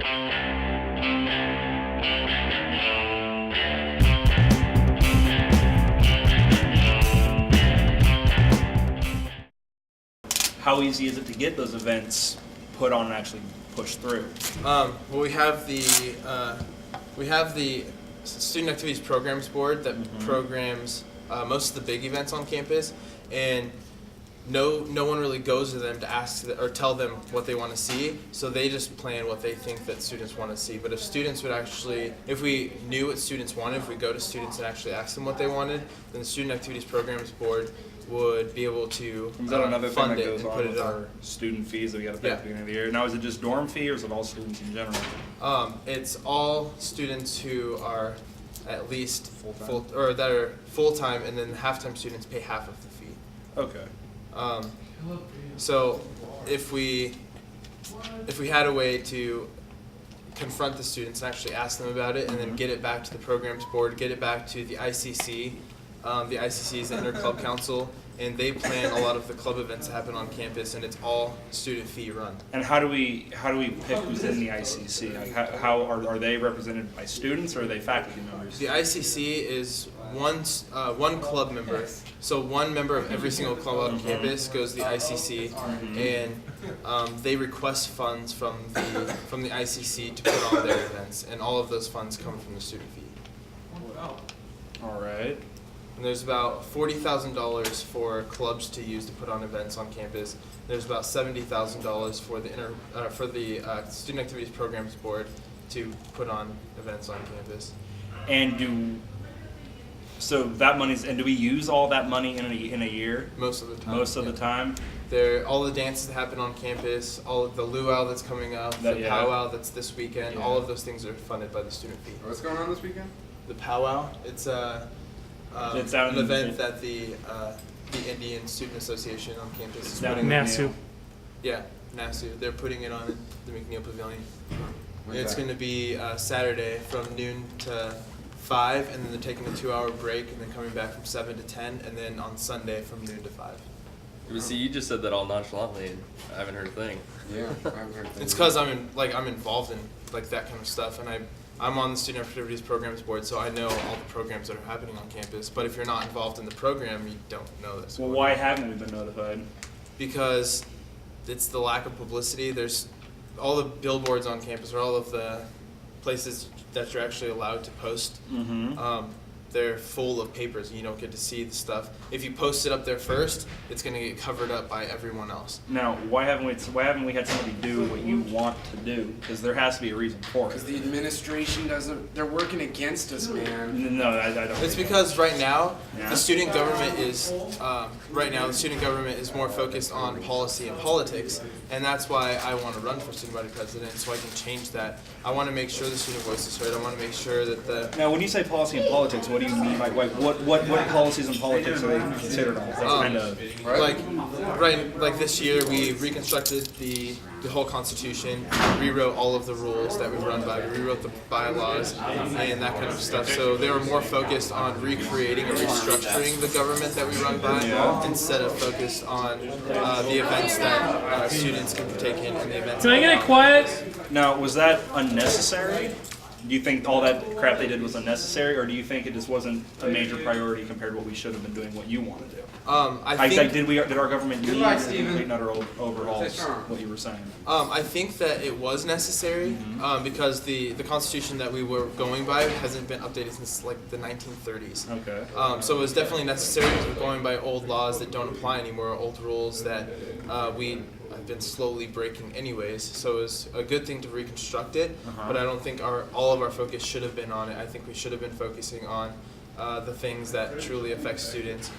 How easy is it to get those events put on and actually pushed through? Well, we have the Student Activities Programs Board that programs most of the big events on campus, and no one really goes to them to ask or tell them what they want to see. So they just plan what they think that students want to see. But if we knew what students wanted, if we go to students and actually ask them what they wanted, then the Student Activities Programs Board would be able to Is that another thing fund that it goes and on put with it our on. student fees that we got to pay at the beginning of the year? Now, is it just dorm fee or is it all students in general? It's all students who are at least Full-time? that are full-time, and then half-time students pay half of the fee. Okay. So if we had a way to confront the students and actually ask them about it, and then get it back to the programs board, get it back to the ICC. The ICC is the Inter-Club Council, and they plan a lot of the club events that happen on campus, and it's all student fee run. And how do we pick who's in the ICC? Like how are they represented by students or are they faculty members? The ICC is one club member, so one member of every single club on campus goes to the ICC, and they request funds from the ICC to put on their events, and all of those funds come from the student fee. All right. And there's about $40,000 for clubs to use to put on events on campus. There's about $70,000 for the Student Activities Programs Board to put on events on campus. And do we use all that money in a year? Most of the time. Most of the time. All the dances that happen on campus, all of the luau that's coming up, the powwow that's this weekend, all of those things are funded by the student fee. What's going on this weekend? The powwow, it's an event that the Indian Student Association on campus is putting on. NASU. Yeah, NASU. They're putting it on at the McNeil Pavilion. When's It's that? going to be Saturday from noon to 5, and then they're taking a 2-hour break, and then coming back from 7 to 10, and then on Sunday from noon to 5. But see, you just said that all nonchalantly, and I haven't heard a thing. Yeah, I haven't heard It's because I'm involved in like that kind of stuff, and I'm on the Student Activities Programs Board, so I know all the programs that are happening on campus. But if you're not involved in the program, you don't know this. Well, why haven't we been notified? Because it's the lack of publicity. There's all the billboards on campus, or all of the places that you're actually allowed to post. They're full of papers, and you don't get to see the stuff. If you post it up there first, it's going to get covered up by everyone else. Now, why haven't we had somebody do what you want to do? Because there has to be a reason for Because it. the administration doesn't, they're working against us, man. No, I don't. It's think because right now Yeah. the student government is more focused on policy and politics, and that's why I want to run for student body president, so I can change that. I want to make sure the student voice is heard. I want to make sure that Now, when you say policy and politics, what do you mean by what policies and politics are they considered on? That's kind of like this year we reconstructed the whole Constitution, rewrote all of the rules that we run by, we rewrote the bylaws and that kind of stuff. So they were more focused on recreating and restructuring the government that we run by, instead of focused on the events that students can partake in and the events. Can I get it quiet? Now, was that unnecessary? Do you think all that crap they did was unnecessary, or do you think it just wasn't a major priority compared to what we should have been doing, what you want to do? I think did our government need Goodbye, a Stephen. complete and utter overhaul? Stay strong. What you were saying. I think that it was necessary because the Constitution that we were going by hasn't been updated since like the 1930s. Okay. So it was definitely necessary because we're going by old laws that don't apply anymore, old rules that we have been slowly breaking anyways. So it was a good thing to reconstruct it, but I don't think all of our focus should have been on it. I think we should have been focusing on the things that truly affect students.